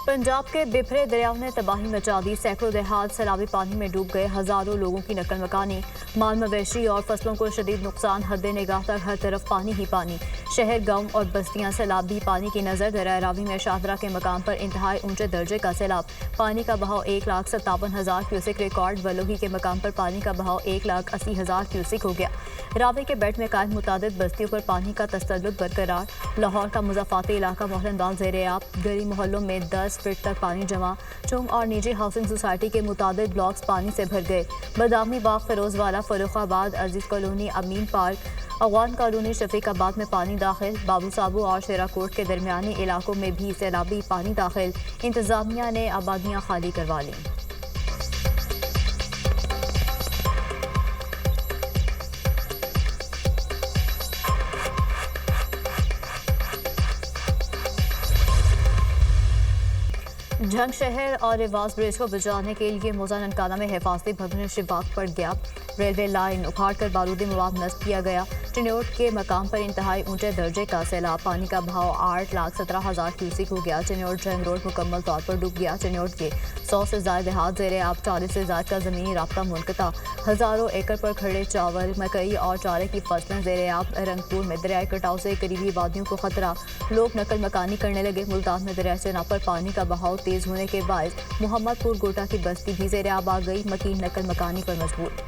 पंजाब के बिफरे दरियाओं ने तबाही मचा दी। सैकड़ों देहात सैलाबी पानी में डूब गए। हजारों लोगों की नकल मकानी, माल मवेशी और फसलों को शदीद नुकसान। हद निगाह तक हर तरफ पानी ही पानी। शहर, गांव और बस्तियां सैलाबी पानी की नजर। दरिया रावी में शाहदरा के मकाम पर इंतहाई ऊंचे दर्जे का सैलाब। पानी का बहाव 1,57,000 क्यूसिक रिकॉर्ड। बलोही के मकाम पर पानी का बहाव 1,80,000 क्यूसिक हो गया। रावी के बेट में कायम मुतादिद बस्तियों पर पानी का तसल्लुत बरकरार। लाहौर का मुज़ाफ़ाती इलाका मोहरमदाल ज़ेर-ए-आब। गली मोहल्लों में 10 फीट तक पानी जमा। चुंग और निजी हाउसिंग सोसाइटी के मुतादिद ब्लॉक्स पानी से भर गए। बदामी बाग, फिरोजवाला, फर्रुखाबाद, अजीज कॉलोनी, अमीन पार्क, अगवान कॉलोनी, शफीकाबाद में पानी दाखिल। बाबू साबू और शेराकोट के दरमियानी इलाकों में भी सैलाबी पानी दाखिल। इंतजामिया ने आबादियां खाली करवा लीं। झंग शहर और रिवाज ब्रिज को बचाने के लिए मौजा ननकाना में हिफाजती भवन शिवाक पड़ गया। रेलवे लाइन उखाड़कर बारूदी मवाद नस्ब किया गया। चिन्योट के मकाम पर इंतहाई ऊंचे दर्जे का सैलाब। पानी का बहाव 8,17,000 क्यूसिक हो गया। चिन्योट झंग रोड मुकम्मल तौर पर डूब गया। चिन्योट के 100 से ज्यादा देहात ज़ेर-ए-आब, 40 से ज्यादा का ज़मीनी राब्ता मुनक़ता। हज़ारों एकड़ पर खड़े चावल, मकई और चारे की फसलें ज़ेर-ए-आब। रंगपुर में दरियाई कटाव से करीबी वादियों को खतरा। लोग नकल मकानी करने लगे। मुल्तान में दरिया चनाब पर पानी का बहाव तेज होने के बायस मोहम्मदपुर गोटा की बस्ती भी ज़ेर-ए-आब आ गई। मकीन नकल मकानी पर मजबूर।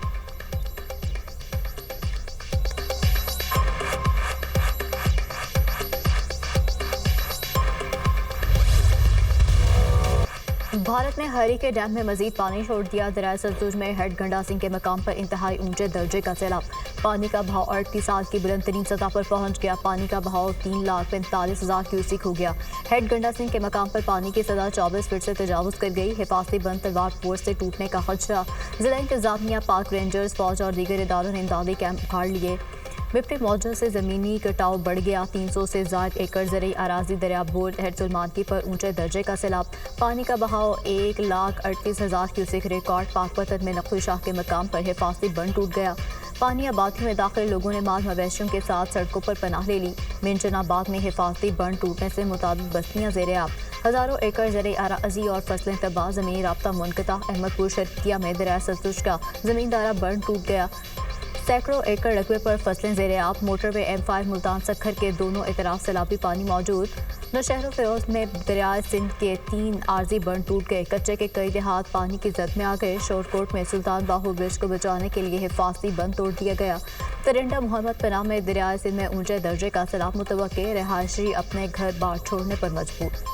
भारत ने हरी के डैम में मजीद पानी छोड़ दिया। दरिया सतलुज में हेड गंडा सिंह के मकाम पर इंतहाई ऊंचे दर्जे का सैलाब। पानी का बहाव 38 साल की बुलंद तरीन सतह पर पहुंच गया। पानी का बहाव 3,45,000 क्यूसिक हो गया। हेड गंडा सिंह के मकाम पर पानी की सतह 24 फीट से तजावुज कर गई। हिफाजती बंद तलवार पोर से टूटने का खदशा। जिला इंतजामिया, पाक रेंजर्स, फौज और दीगर इदारों ने इमदादी कैंप उखाड़ लिए। विपरीत मौजों से ज़मीनी कटाव बढ़ गया। 300 से ज्यादा एकड़ ज़रई अराजी दरिया बोर हेड सुलमानकी पर ऊंचे दर्जे का सैलाब। पानी का बहाव 1,38,000 क्यूसिक रिकॉर्ड। पाकपतन में नकवी शाह के मकाम पर हिफाजती बंद टूट गया। पानी आबादी में दाखिल लोगों ने माल मवेशियों के साथ सड़कों पर पनाह ले ली। मिंचनाबाद में हिफाजती बंद टूटने से मुताबिक बस्तियां ज़ेर-ए-आब। हज़ारों एकड़ ज़रई अराजी और फसलें तबाह। ज़मीनी राब्ता मुनक़ता। अहमदपुर शर्किया में दरिया सतलुज का ज़मींदारा बंद टूट गया। सैकड़ों एकड़ रकबे पर फसलें ज़ेर-ए-आब। मोटरवे M5 मुल्तान सखर के दोनों इतराफ सैलाबी पानी मौजूद। नौशहर फिरोज में दरियाए सिंध के 3 आर्जी बंद टूट गए। कच्चे के कई देहात पानी की जद में आ गए। शोरकोट में सुल्तान बाहू ब्रिज को बचाने के लिए हिफाजती बंद तोड़ दिया गया। तरिंडा मोहम्मद पनाह में दरियाए सिंध में ऊंचे दर्जे का सैलाब मुतवक्के। रहायशी अपने घर बार छोड़ने पर मजबूर।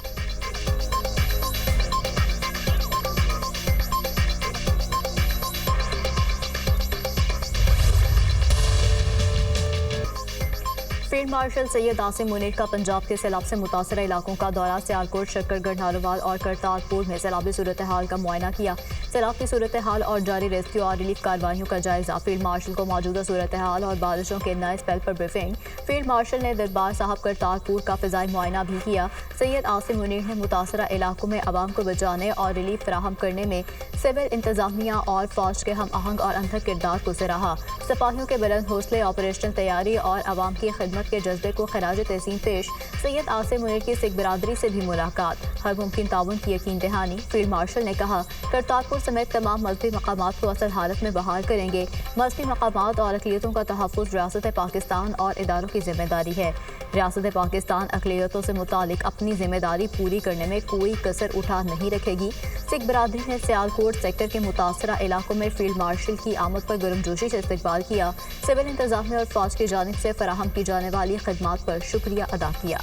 फील्ड मार्शल सैयद आसिम मुनीर का पंजाब के सैलाब से मुतासरा इलाकों का दौरा। सियालकोट, शक्करगढ़, नारोवाल और करतारपुर में सैलाबी सूरत हाल का मुआयना किया। सैलाब की सूरत हाल और जारी रेस्क्यू और रिलीफ कार्रवाइयों का जायजा। फील्ड मार्शल को मौजूदा सूरत हाल और बारिशों के नए स्पेल पर ब्रीफिंग। फील्ड मार्शल ने दरबार साहब करतारपुर का फिजाई मुआयना भी किया। सैयद आसिम मुनीर ने मुतासरा इलाकों में आवाम को बचाने और रिलीफ फराहम करने में सिविल इंतजामिया और फौज के हम आहंग और अंधर किरदार को सराहा। सिपाहियों के बुलंद हौसले, ऑपरेशनल तैयारी और आवाम की खिदमत के जज्बे को खराज तहसीन पेश। सैयद आसिम मुनीर की सिख बिरादरी से भी मुलाकात। हर मुमकिन ताउन की यकीन दहानी। फील्ड मार्शल ने कहा, करतारपुर समेत तमाम मजहबी मकामात को असल हालत में बहाल करेंगे। मजहबी मकामात और अक़लियतों का तहफ़्फ़ुज़ रियासत पाकिस्तान और इदारों की जिम्मेदारी है। रियासत पाकिस्तान अक़लियतों से मुतालिक अपनी जिम्मेदारी पूरी करने में कोई कसर उठा नहीं रखेगी। सिख बिरादरी ने सियालकोट सेक्टर के मुतासरा इलाकों में फील्ड मार्शल की आमद पर गर्मजोशी से इस्तकबाल किया। सिविल इंतजामिया और फौज की जानिब से फराहम की जाने वाली खदमात पर शुक्रिया अदा किया।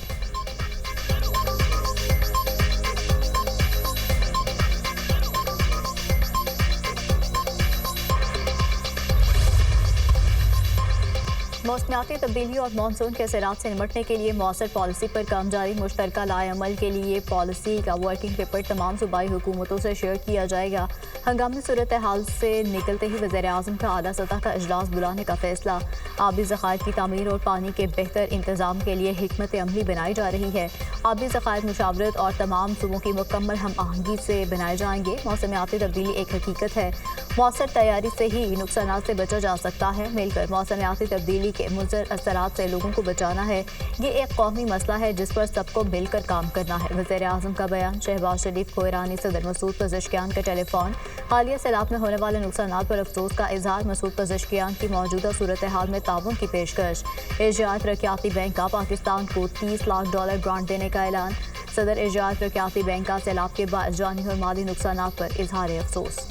मौसमियाती तब्दीली और मानसून के असरात से निपटने के लिए मौसर पॉलिसी पर काम जारी। मुश्तरका लाएअमल के लिए पॉलिसी का वर्किंग पेपर तमाम सूबाई हुकूमतों से शेयर किया जाएगा। हंगामी सूरत हाल से निकलते ही वज़ीर-ए-आज़म का आला सतह का इजलास बुलाने का फैसला। आबी ज़खायर की तामीर और पानी के बेहतर इंतजाम के लिए हिकमत अमली बनाई जा रही है। आबी ज़खायर मुशावरत और तमाम सूबों की मुकम्मल हम आहंगी से बनाए जाएंगे। मौसमियाती तब्दीली एक हकीकत है। मौसर तैयारी से ही नुकसानात से बचा जा सकता है। मिलकर मौसमियाती तब्दीली तब्दीली के मुज़र असरात से लोगों को बचाना है। ये एक कौमी मसला है जिस पर सबको मिलकर काम करना है। वज़ीर आज़म का बयान। शहबाज शरीफ को ईरानी सदर मसूद पज़ेश्कियान का टेलीफोन। हालिया सैलाब में होने वाले नुकसान पर अफसोस का इजहार। मसूद पज़ेश्कियान की मौजूदा सूरत हाल में ताउन की पेशकश। एशियाई तरक्याती बैंक का पाकिस्तान को $30 लाख ग्रांट देने का ऐलान। सदर एशियाई तरक्याती बैंक का सैलाब के बाद जानी और माली नुकसान पर इजहार अफसोस।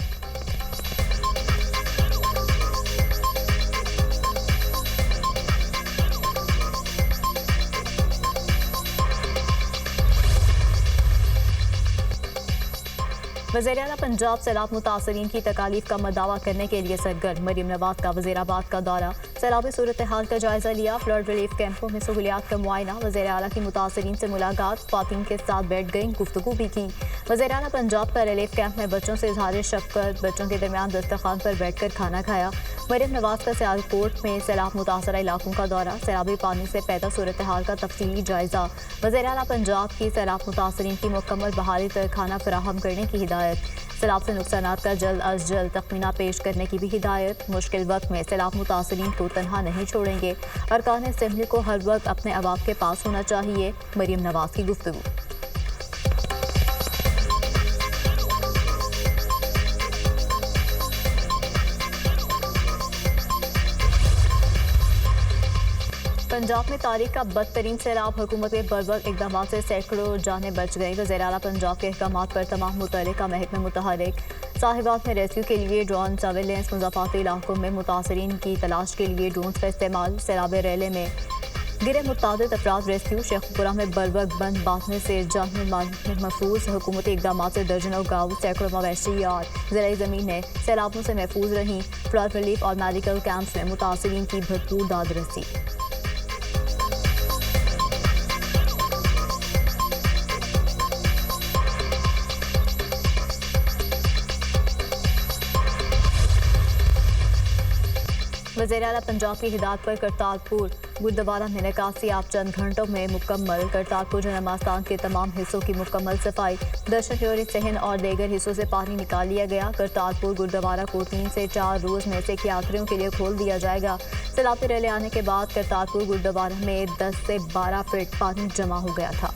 वज़ीर आला पंजाब सैलाब मुतासरीन की तकालीफ का मदावा करने के लिए सरगर्म। मरीम नवाज का वज़ीराबाद का दौरा। सैलाबी सूरत हाल का जायजा लिया। फ्लड रिलीफ कैंपों में सहूलियात का मुआयना। वज़ीर आला की मुतासरीन से मुलाकात। ख्वातीन के साथ बैठ गई, गुफ्तगू भी की। वज़ीर आला पंजाब का रिलीफ कैंप में बच्चों से इजहार शफ़क़त। बच्चों के दरमियान दस्तरखान पर बैठ कर खाना खाया। मरीम नवाज का सियालकोट में सैलाब मुतासरा इलाकों का दौरा। सैलाबी पानी से पैदा सूरत हाल का तफसीली जायजा। वज़ीर आला पंजाब की सैलाब मुतासरीन की मुकम्मल बहाली तक खाना फराहम करने की हिदायत। सैलाब से नुकसानात का जल्द अज जल्द तखमीना पेश करने की भी हिदायत। मुश्किल वक्त में सैलाब मुतासरीन को तनहा नहीं छोड़ेंगे। अरकान असेंबली को हर वक्त अपने अवाब के पास होना चाहिए। मरीम नवाज की गुफ्तगू। पंजाब में तारीख का बदतरीन सैलाब। हुकूमत के बर्बर इकदाम से सैकड़ों जानें बच गई। वज़ीर आला पंजाब के अहकाम पर तमाम मुतल्लिका महकमे मुतहरिक। साहिबात में रेस्क्यू के लिए ड्रोन सर्वेलेंस। मुज़ाफ़ाती इलाकों में मुतासरीन की तलाश के लिए ड्रोन का इस्तेमाल। सैलाब रेले में गिरे मुतादिद अफराद रेस्क्यू। शेखपुरा में बर्बर बंद बांधने से जान महफूज। हुकूमती इकदाम से दर्जनों गाँव, सैकड़ों मवेशी और ज़राई ज़मीनें सैलाबों से महफूज रहीं। फ्लड रिलीफ और मेडिकल कैंप्स में मुतासरीन की भरपूर दाद रसी। वज़ीर आला पंजाब की हिदायत पर करतारपुर गुरुद्वारा में निकासी आप चंद घंटों में मुकम्मल। करतारपुर नमाज़स्थान के तमाम हिस्सों की मुकम्मल सफाई। दशहरी सहन और दीगर हिस्सों से पानी निकाल लिया गया। करतारपुर गुरुद्वारा को 3 से 4 रोज़ में से यात्रियों के लिए खोल दिया जाएगा। सैलाब रैली आने के बाद करतारपुर गुरुद्वारा में 10 से 12 फीट पानी जमा हो गया था।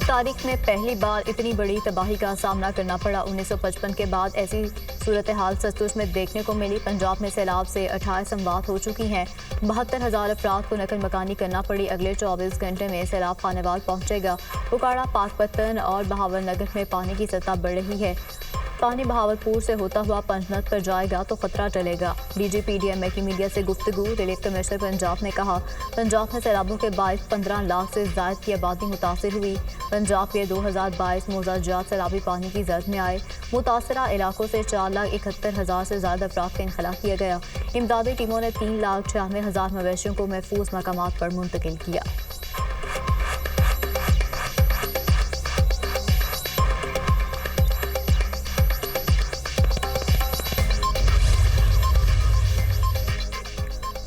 तारीख में पहली बार इतनी बड़ी तबाही का सामना करना पड़ा। 1955 के बाद ऐसी सूरत हाल सचमुच में देखने को मिली। पंजाब में सैलाब से 28 अमवात हो चुकी हैं। 72,000 अफराद को नकल मकानी करना पड़ी। अगले 24 घंटे में सैलाब खानेवाल पहुंचेगा। उकाड़ा, पाकपतन और बहावलनगर में पानी की सतह बढ़ रही है। पानी बहावलपुर से होता हुआ पंचनद पर जाएगा तो खतरा टलेगा। DGPDMA की मीडिया से गुफ्तगू। रिलीफ कमिश्नर पंजाब ने कहा, पंजाब में सैलाबों के बायस 15 लाख से ज़ायद की आबादी मुतासिर हुई। पंजाब के 2022 मोजाजात सैलाबी पानी की जद में आए। मुतासरा इलाकों से 4,71,000 से ज़्यादा अफराद का इंखला किया गया। इमदादी टीमों ने 3,96,000 मवेशियों को महफूज मकामात पर मुंतकिल किया।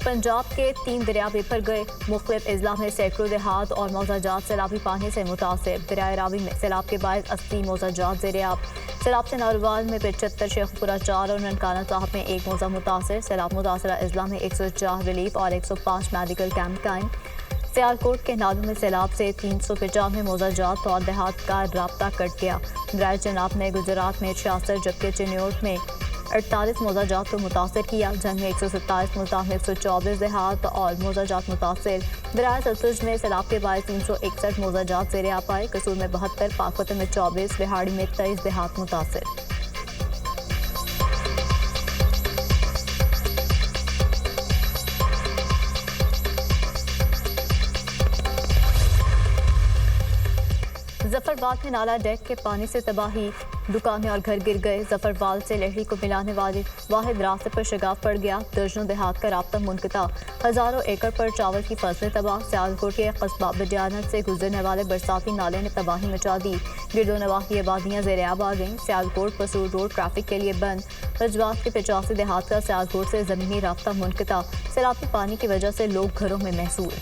पंजाब के 3 दरिया बिफर गए। मुख्तलिफ अजला में सैकड़ों देहात और मौजाजात सैलाबी पानी से मुतासिर। दरिया रावी में सैलाब के बाद 80 मौजाजात ज़ेर-ए-आब। सैलाब से नारोवाल में 75, शेखपुरा 4 और ननकाना साहब में 1 मौजा मुतासिर। सैलाब मुतासरा अजला में 104 रिलीफ और 105 मेडिकल कैंप कायम। सियालकोट के नालों में सैलाब से 395 मौजाजात और देहात का राब्ता कट गया। दरिया चनाब में गुजरात में 66 जबकि चिन्योट में 48 मौजाजात को मुतासर किया। जंग में 127, मुल्तान में 124 देहात और मौजाजात मुतासर। दरिया सतलुज में सैलाब के बाद 361 मौजाजात ज़ेर-ए-आब पाए। कसूर में 72, पाकपतन में 24, बिहाड़ी में 23 देहात मुतासर। जफरवाल में नाला डेक के पानी से तबाही। दुकानें और घर गिर गए। जफरवाल से लहरी को मिलाने वाले वाहिद रास्ते पर शगाफ पड़ गया। दर्जनों देहात का राब्ता मुनक़ता। हज़ारों एकड़ पर चावल की फसलें तबाह। सियालकोट के कस्बा बडियानत से गुजरने वाले बरसाती नाले ने तबाही मचा दी। गिरदो नवाह की आबादियाँ ज़ेर-ए-आब आ गईं। सियालकोट पसूर रोड ट्रैफिक के लिए बंद। रजवात के 85 देहात का सियालकोट से ज़मीनी राब्ता मुनक़ता। सैलाबी पानी की वजह से लोग घरों में महसूर।